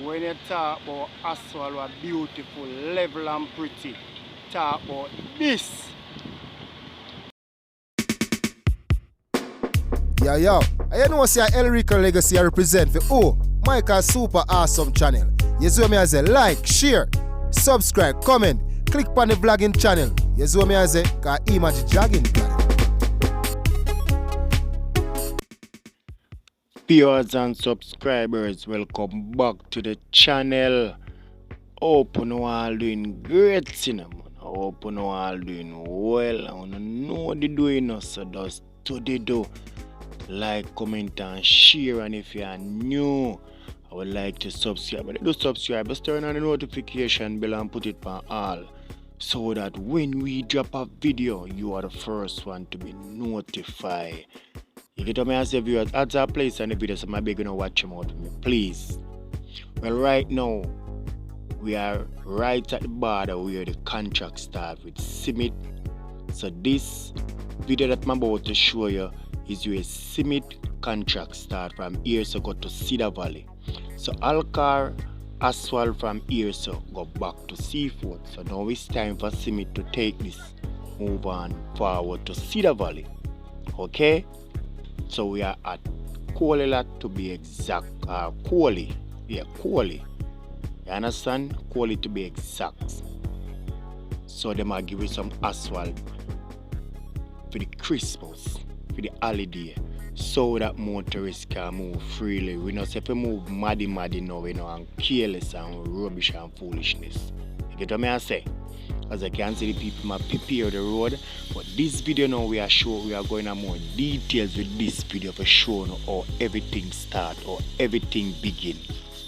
when you talk about asphalt, are beautiful, level and pretty, talk about this. Yo, I know say Elrico Legacy I represent for Michael Super Awesome channel. You see me as a like, share, subscribe, comment, click on the vlogging channel. You see me as a image jogging channel. Viewers and subscribers, welcome back to the channel. Hope you all doing great, cinnamon. Hope you all doing well. I wanna know what you're doing, so just today do like, comment, and share. And if you are new, I would like to subscribe. But do subscribe, just turn on the notification bell and put it on all, so that when we drop a video, you are the first one to be notified. You get me as a viewer, add a place on the video, so my big gonna watch them out with me, please. Well, right now, we are right at the border where the contract starts with Simit. So this video that I'm about to show you is where Simit contract start from here so go to Cedar Valley. So Alcar asphalt from here so go back to Seaford. So now it's time for Simit to take this, move on forward to Cedar Valley. Okay? So we are at COLEY lot to be exact. COLEY. Yeah, COLEY. You understand? COLEY to be exact. So they might give you some asphalt for the Christmas, for the holiday, so that motorists can move freely. We know if you move maddy now, and careless and rubbish and foolishness. You get what I say? As I can see, the people might prepare the road, but this video now we are going to more details with this video for showing how everything start or everything begin.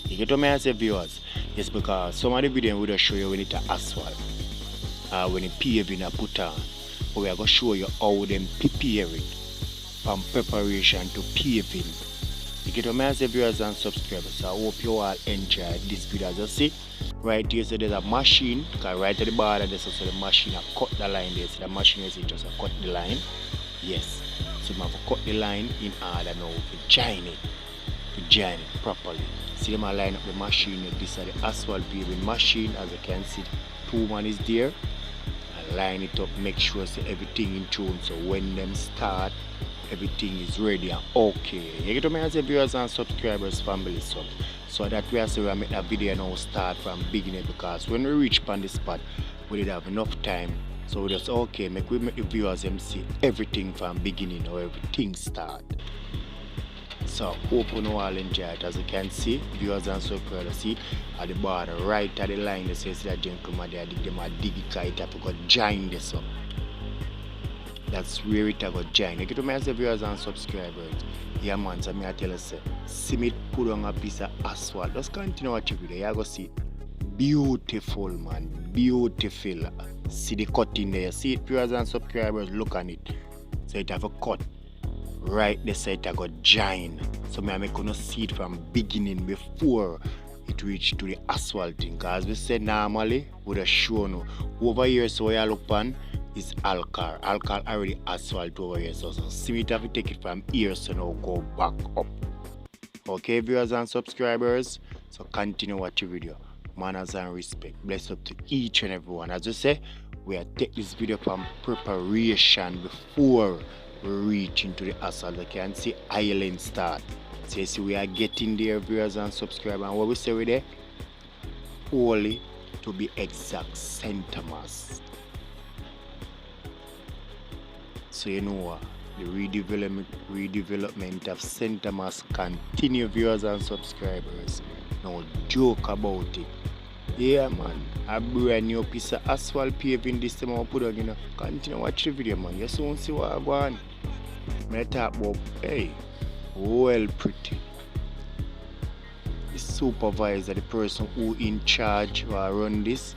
You get what I say, viewers? Yes, because some of the video will show you when it's asphalt, when the paving are put on, but we are going to show you how them prepare it from preparation to paving. You get what I say, viewers and subscribers? So I hope you all enjoy this video. As you see, right here, so there's a machine, because right at the border, there's also the machine that cut the line there. So the machine is just cut the line. Yes. So we have to cut the line in order now to join it properly. See them line up the machine. This is the asphalt paving machine. As you can see, 2 man is there. And line it up, make sure so everything in tune. So when them start, everything is ready and okay. You get to me as a viewers and subscribers, family sub. So that we are saying we make a video now start from beginning, because when we reach on the spot, we did have enough time. So we just okay, make the viewers them see everything from beginning or everything start. So hope you all enjoy it. As you can see, viewers and subscribers see at the border, right at the line, they say that gentleman there, they might dig it right up to join this up. That's where it got join. You get to me as the viewers and subscribers. Yeah man, so I tell you, Simit put on a piece of asphalt. Just continue watching video. You go see beautiful, man, beautiful. See the cutting there. See it, viewers and subscribers, look on it. So it have a cut right there, so it got join. So I make you see it from beginning before it reach to the asphalt thing. Because we said normally would have shown over here, so you look on is Alcar. Alcar already asphalt over here, so Simit have to take it from here, so now go back up. Okay, viewers and subscribers, so continue watching the video. Manners and respect. Bless up to each and everyone. As you say, we are take this video from preparation before we reach into the asphalt. You can see island start. So you see we are getting there, viewers and subscribers. And what we say with there? COLEY to be exact, center mass. So you know the redevelopment of Center must continue, viewers and subscribers. No joke about it. Yeah man, a brand new piece of asphalt paving this time I put on, you know. Continue watch the video, man. You soon see what I'm going. I talk about, hey, well pretty. The supervisor, the person who in charge or run this,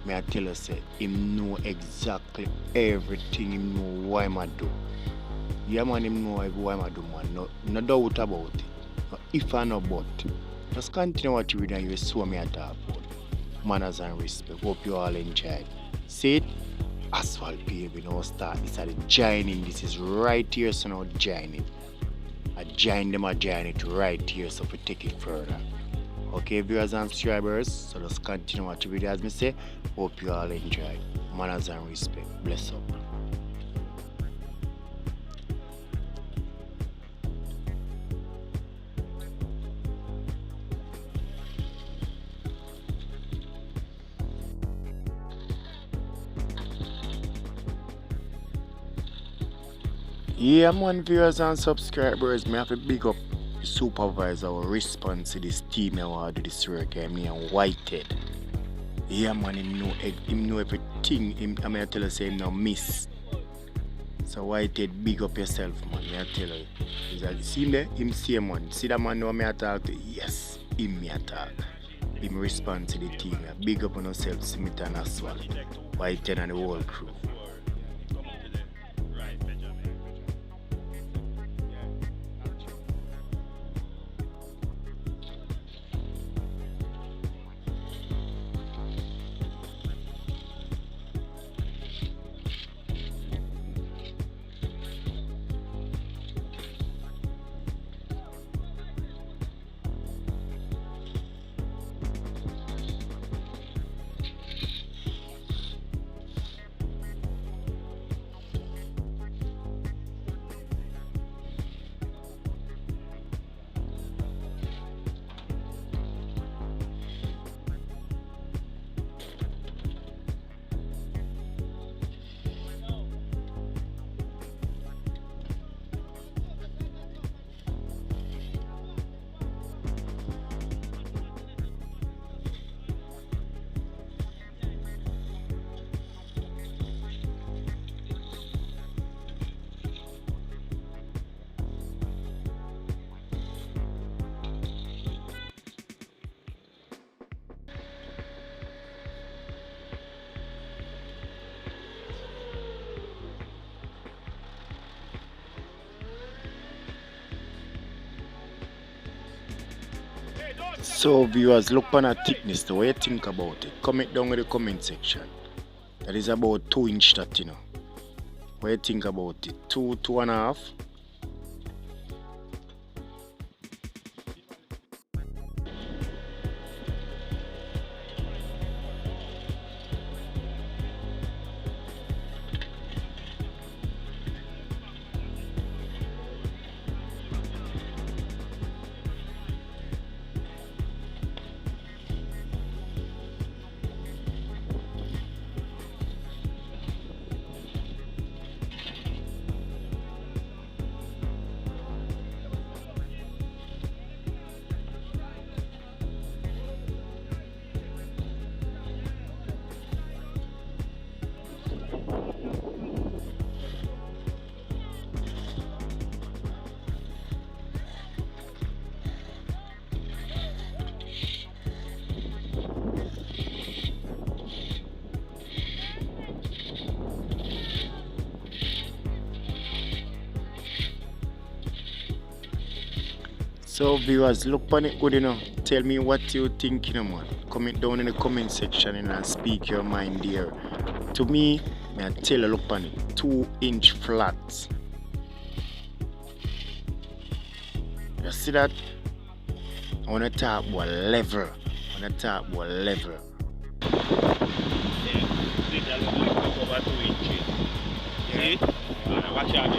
may I tell you, say, him know exactly everything, him know what I do. Yeah man, him know what I do, man. No doubt about it. No if I know but. Just continue what you read and you saw me at that about. Manners and respect. Hope you all enjoyed. See it? Asphalt paving now start. This is the joining. This is right here, so now join it. I join them, I join it right here, so we take it further. Okay, viewers and subscribers, so just continue watch the video as me say. Hope you all enjoy. Manners and respect. Bless up. Yeah, man, viewers and subscribers, me have to big up the supervisor who response to this team and want to do this work. Me and Whitehead. Yeah, man, him know everything. I mean, I tell you, say him no miss. So Whitehead, big up yourself, man. I tell you. See him there? Him same man. See that man know me I talk to? Yes, him me I talk. Him respond to the team. Big up on yourself, Smith and ASPHALT. Whitehead and the whole crew. So viewers, look on that thickness. What do you think about it? Comment down in the comment section. That is about 2 inch that, you know. What do you think about it? 2.5. So viewers, look on it good, you know. Tell me what you think, you know, man. Comment down in the comment section, you know, and speak your mind there. To me, I tell you, look on it. 2 inch flat. You see that? I want to talk about level. I want to talk about level. Over 2 inches. See? Watch out.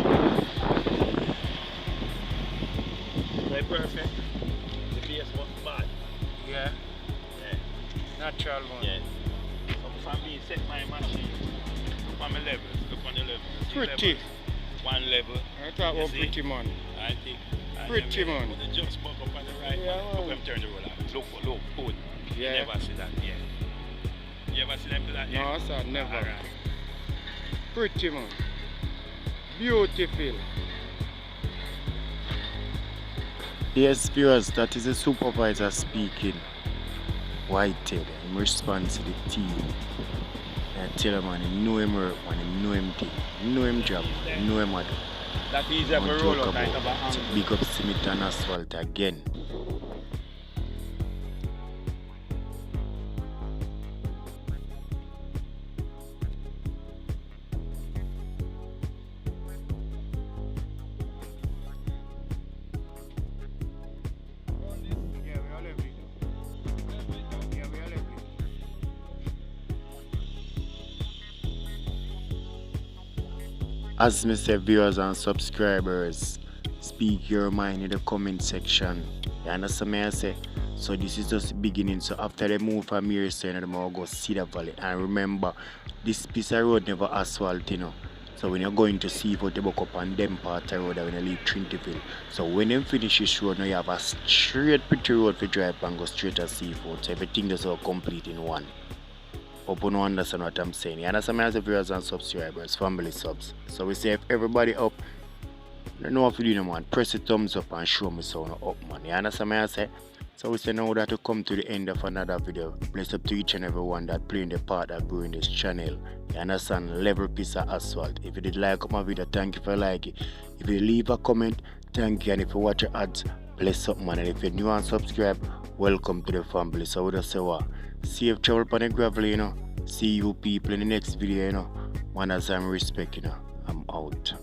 Very perfect. The base was bad. Yeah. Yeah. Natural one. Yeah. So if I'm being set my machine, look on the levels. Look on the levels. See Pretty. levels? One level. I talk You about see? pretty man. I think. Pretty man. When the jumps back up on the right, Yeah, man, look man. them turn the roller. Look, good. Yeah. You never see that, yeah. You ever see them do that? No, Yeah? sir, never. Alright. Pretty man. Beautiful. Yes, viewers, that is the supervisor speaking. Whitehead, in response to the team. I tell him, man, he know him work, man, he know him thing, he know him job, man, he know him other. That is I a want to roll talk out like about a to angle. big up Smith and ASPHALT again. As me say, viewers and subscribers, speak your mind in the comment section. You understand me I say? So this is just the beginning. So after they move from here, so you know, go Valley. And remember, this piece of road never asphalt, you know. So when you're going to Seafort, you walk up on them part of road when you leave TRINITYVILLE. So when you finish this road, now you have a straight pretty road for drive and go straight to Seafort. So everything is all complete in one. Hope you understand what I'm saying. You understand me as viewers and subscribers, family subs. So we say if everybody up, you know what to do, no, man. Press the thumbs up and show me sound up, man. You understand me I say? So we say now that to come to the end of another video. Bless up to each and every one that playing the part that growing this channel. You understand? Level piece of asphalt. If you did like my video, thank you for liking. If you leave a comment, thank you. And if you watch your ads, bless up, man. And if you're new and subscribe, welcome to the family. So we just say what? Safe travel upon the gravel, you know. See you people in the next video, you know. Man, as I'm respect, you know. I'm out.